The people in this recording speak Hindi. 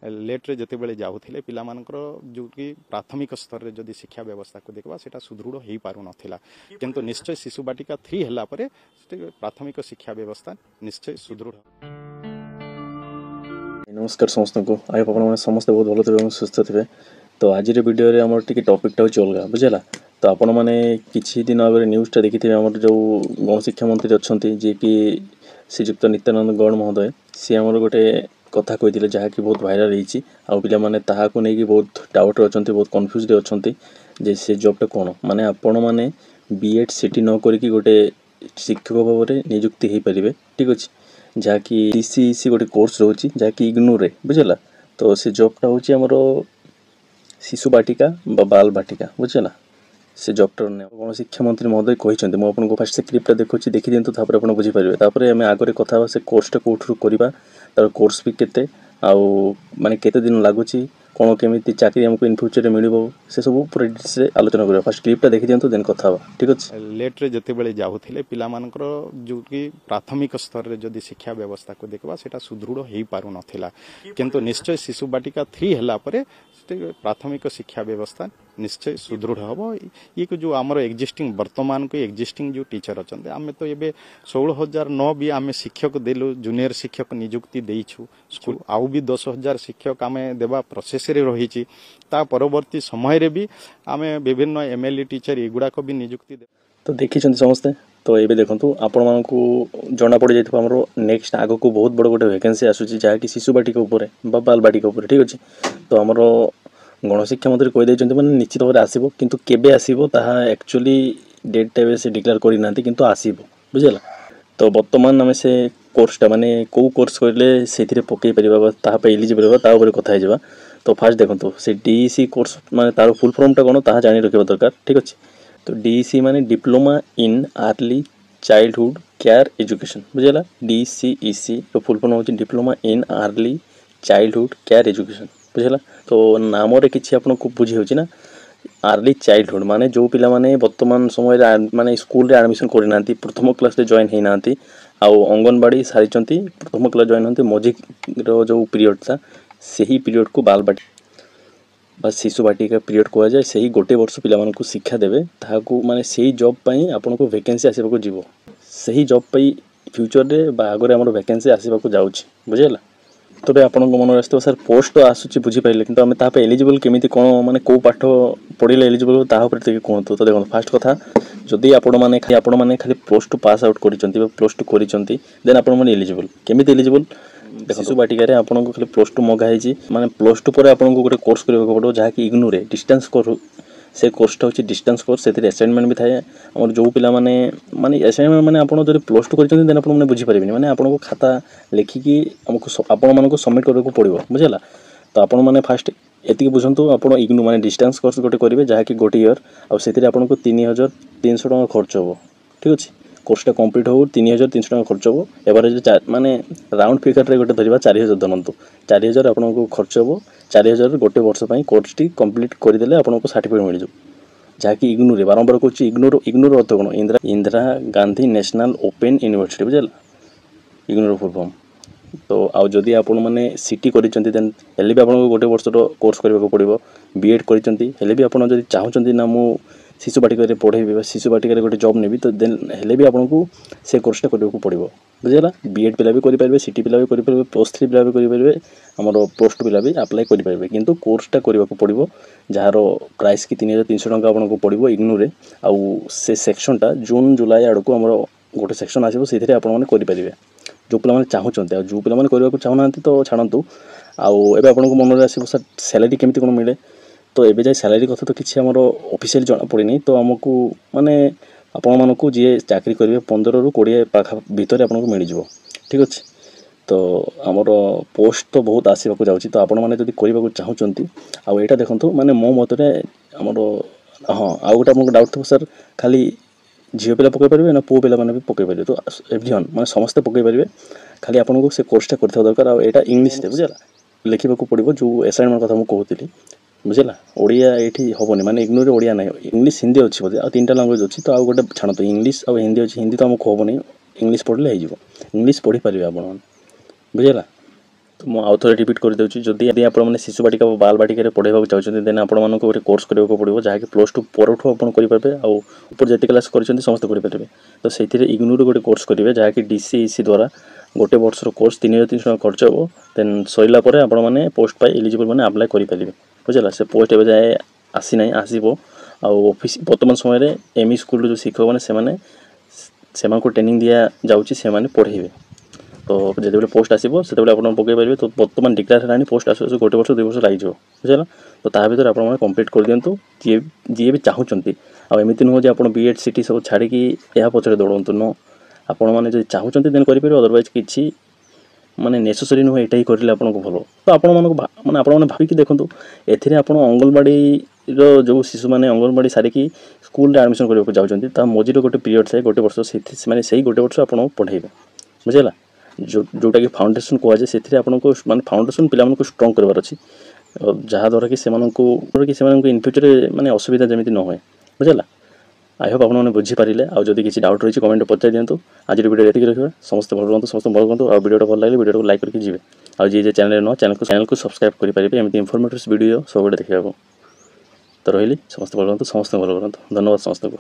लेट्रे जितेबाला जाऊे पिलामानकर जो कि प्राथमिक स्तर में जदि शिक्षा व्यवस्था को देखा से सुदृढ़ हो पार नाला किंतु निश्चय शिशु बाटिका 3 है प्राथमिक शिक्षा व्यवस्था निश्चय सुदृढ़। नमस्कार समस्त को आई आप समस्ते बहुत भल थे सुस्थ थे। तो आज वीडियो आम टी टॉपिकटा हूँ अलग बुझेगा। तो आपण मैंने किसी दिन आगे न्यूज़टा देखी थे आम जो गणशिक्षा मंत्री अच्छा जी कि श्रीजुक्त नित्यानंद गौड़ महोदय सी आमर गोटे कथा कही जहाँकि बहुत भाइराल होती आने ताकू नहीं बहुत डाउट अच्छा बहुत कन्फ्यूज अच्छा जे से जॉबटा कौन माने आपण मैंने बीएड सीटी न करी गोटे शिक्षक भाव में नियुक्ति हो पारे ठीक अच्छे जहाँकि डीसीईसी गोटे कोर्स रोचे जहाँकि इग्नू रे बुझेगा। तो से जॉबटा हूँ आमर शिशु बाटिका बाल बाटिका बुझेगा से जॉबटा गणशिक्षा मंत्री महोदय कहते मुझे फास्ट से क्लिपटा देखुची देखी दिखाँ तापर आप बुझीपारे आम आगे कथा से कोर्सटा कौटू करवा तार कोर्स भी केते आउ माने केते दिन लगुच कौन केमी चाकरी आमको इन फ्यूचर मिल से सब पूरा डिटेल्स आलोचना करवा फास्ट क्लिपटा देखी दिखाँ देन कथा ठीक अच्छे। लेट्रे जितेबाला जाऊे पिलामानकर जो कि प्राथमिक स्तर में जदि शिक्षा व्यवस्था को देखा से सुदृढ़ हो पार नाला किंतु निश्चय शिशु बाटिका 3 है प्राथमिक शिक्षा व्यवस्था निश्चय सुदृढ़ हम ये जो आमर एक्जिस्टिंग वर्तमान को एक्जिस्टिंग जो टीचर अच्छा आम तो ये 16,009 भी आम शिक्षक देलु जूनियर शिक्षक नियुक्ति देइछु स्कूल आउ भी 10,000 शिक्षक आम देवा प्रोसेस रे रही परवर्ती समय रे भी आम विभिन्न एमएलई टीचर एगुड़ाक भी नियुक्ति दे। तो देखी समस्ते तो ये देखो आपण मानू जना पड़ जाए आमर नेक्स्ट आग को बहुत बड़ गोटे वैकेंसी आसूसी जहाँकि शिशु बाटिका बाल बाटिका ठीक अच्छे। तो आमर गणशिक्षा मंत्री कहीदे मैंने निश्चित भाव आसो किंतु केबे आसो ताहा एक्चुअली डेटा से डिक्लेयर करना किंतु आसो बुझेगा। तो बर्तमान आम से कोर्सटा माने कौ कोर्स करें से पकई पार एलिजिबल होगा कथा है। तो फास्ट देखो से डीईसी कोर्स माने तार फुल फॉर्मटा कौन ताहा जानी रखा दरकार ठीक अच्छे। तो डीईसी माने diploma in early childhood care education बुझेगा डीसीईसी तो फुल फॉर्म हो diploma in early childhood care education बुझेगा। तो नाम किसी आपको बुझी हो ना अर्ली चाइल्डहुड माने जो पिला माने वर्तमान समय माने स्कूल रे एडमिशन करना प्रथम क्लास रे जॉइन होना आउ अंगनवाड़ी सारी प्रथम क्लास जॉइन होती मझी जो पीरियड था सही पीरियड को बाल बाटी बस शिशु बाटिका पीरियड कह जाए से ही गोटे वर्ष पिला शिक्षा देवे ताकू माने से जॉब पाई आपन को वैकेंसी आसवा जीव से जॉब पाई फ्यूचर रे आगे आम वैकेंसी आसवा जाऊँगी बुझेगा। तो भाई आपन मन आसो सर पोस्ट तो आसूँ बुझीपारे कि आम ताप एलिजिबल केमी कौन माने कौ पाठ पढ़ले एलिजिबल हो तापर कहतु। तो देखो फास्ट कथा जदि आपण मैंने खाली प्लस टू पास आउट कर प्लस टू कर देन आप एलिजिबल केमी एलिजिबल देखो शिशु बाटिका आपको खाली प्लस टू मगाई माने प्लस टू पर आपको गोटे कोर्स करने पड़ो जहाँकि इग्नू रे डिस्टेंस कोर्स से कोर्सटा हूँ डिस्टेंस कोर्स से असाइनमेंट भी थाए आम जो पिला माने असाइनमेंट माने आपन जब प्लस टू कर देन आपने बुझीपारे माने आपको खाता लिखिकी आमको आपण मानक सबमिट करने पड़ो बुझेगा। तो आपण मैंने फास्ट एति बुझंतु आपण इग्नू माने डिस्टेंस कोर्स गोटे करेंगे जहाँकि गोटे इयर आउ आपको 3,300 टका खर्च हो ठीक अच्छे। कोर्सटा कंप्लीट हो 3,300 टका खर्च हो एवरेज माने राउंड फिगर रे गोटे धरवा 4,000 धरतु 4,000 आपको खर्च हो 4,000 गोटे वर्ष कोर्स टी कंप्लीट करदे आपको सर्टिफिकेट मिल जाए जहाँकि इग्नू रे बारंबार कहूँ इग्नूर अर्थ कौन Indira Gandhi national open university बुझेगा इग्नूर फुल फॉर्म। तो आउ जदि आपण मैंने सीटी करदेन हेल्ले भी आपको गोटे वर्ष कोर्स करने पड़ो बीएड कर भी आपड़ जब चाहते ना मु शिशु बाटिका पढ़ेबी शिशु बाटिका गोटे जॉब नेबी तो देन हेल्ले भी आपको से कोर्सटा करने पड़ो बुझेगा। बीएड पिला भी करेंगे सीटी पिला भी करेंगे प्लस 3 पिला भी करेंगे आमर प्लस टू पिला भी आप्लाय करेंगे किंतु कोर्सटा करने पड़ो जार प्राइस कि 3,300 टका आपको पड़ो इग्नू रे आउ से सेक्शनटा जून जुलाई आड़ को आम गोटे सेक्शन आसो से करेंगे जो पिला चाहते जो पिला करने को चाहूना तो छाड़ू आउ एवं आपको मन आसो सर सैलरी केमी कौन मिले। तो ये जाए सैलरी कथा तो किसी आमर ऑफिशियल जना पड़े तो आमको माने आपण मानक जी चाकरी करेंगे 15 ରୁ 20 पाखा भितर आपको मिल जाव ठीक अच्छे। तो आमर पोस्ट तो बहुत आसवाक जाऊँगी तो आपण मैंने जब करने को चाहते आउ यहाँ देखो माने मो मतरे आमर हाँ आउ गोटे आपको डाउट थो सर खाली झील पिला पकई पारे ना पुओ पिला भी पकई पारे तो एवरीवन माने समस्ते पकई पारे खाली आपको से कोर्सटा कर दरकार आउ यहाँ इंग्लीश बुझेगा लिखा पड़ो जो असाइनमेंट कथा मुझे कहती बुझेगा ओडिया ये हेनी माने इग्नोर ओडिया ना इंग्लीश हिंदी अच्छी बोलते आ 3टा लैंग्वेज अच्छी तो आउ गोटे छाड़ तो इंग्लीश और हिंदी अच्छी हिंदी तो आमको हेनी इंग्लीश पढ़ले हो इंग्लीश पढ़ी पारे आप बुझेगा। तो ମୁଁ ଆଉ ଥରେ ରିପିଟ୍ କରିଦେଉଛି ଯଦି ଆପଣମାନେ ଶିଶୁ ବାଟିକା ବା ବାଳ ବାଟିକାରେ ପଢ଼ାଇବାକୁ ଚାହୁଁଛନ୍ତି ଦେନ୍ ଆପଣମାନଙ୍କୁ ଗୋଟେ କୋର୍ସ କରିବାକୁ ପଡ଼ିବ ଯାହାକି +2 ପରଠୁ ଆପଣ କରିପାରିବେ ଆଉ ଉପରେ ଯେତେ କ୍ଲାସ୍ କରିଛନ୍ତି ସମସ୍ତେ କରିପାରିବେ ତ ସେଇଥିରେ ଇଗ୍ନୋର ଗୋଟେ କୋର୍ସ କରିବେ ଯାହାକି DCEC ଦ୍ୱାରା ଗୋଟେ ବର୍ଷର କୋର୍ସ 3,300 ଟଙ୍କା ଖର୍ଚ୍ଚ ହେବ ଦେନ୍ ସରିଲା ପରେ ଆପଣମାନେ ପୋଷ୍ଟ ପାଇଁ ଏଲିଜିବଲ୍ ମାନେ ଆପ୍ଲାଏ କରିପାରିବେ ବୁଝିଲା ସେ ପୋଷ୍ଟ ଏବେ ଯାଏ ଆସିନାହିଁ ଆସିବ ଆଉ ଅଫିସ୍ ବର୍ତ୍ତମାନ ସମୟରେ ME ସ୍କୁଲର ଯେଉଁ ଶିକ୍ଷକମାନେ ସେମାନଙ୍କୁ ଟ୍ରେନିଂ ଦିଆଯାଉଛି ସେମାନେ ପଢ଼େଇବେ तो जिते पोस्ट आसो से आप पकई पारे तो बर्तमान डिक्लेयर है पोस्ट आसु आसु 1 वर्ष 2 वर्ष लग बुझेगा तो ता भर आप कम्प्लीट कर दिंतु जी भी चाहूँगी आमती नुह आप BEd CT सब छाड़ी यह पचर दौड़ू न आपण मैंने चाहूँगी देन करेंगे अदरवाइज किसी माने नेसेसरी नुह यहाँ करेंगे आपको भल तो आपण मैंने आपने भाविकी देखूँ एथिरे आप अंगनवाड़ी जो शिशु मैंने अंगनवाड़ी सारिकी स्कूल एडमिशन करने जाऊँगी मझीर गोटे पीरियड थाए 1 वर्ष से 1 वर्ष आप पढ़ेबे बुझेगा जोटा कि फाउंडेशन कहुए से आपको माने फाउंडेशन पिला स्ट्रंग करार अच्छी जहाँद्वारा कि इन फ्यूचर माने असुविधा जमी न हुए बुझेगा आई होप आपने बुझीपारे आउ जब किसी डाउट रही कमेंट पचार दिंतु आज वीडियो ये रखा समस्त भल रुहतु समस्त भल रुहतु आ वीडियो भल लगे वीडियो को लाइक करके जी आ जी चैनल न चैनल को सब्सक्राइब करेंगे एमती इनफॉर्मेटिव वीडियो सब देखा तो रही समस्त भल रुहतु समस्त भल रुहतु धन्यवाद समस्त को।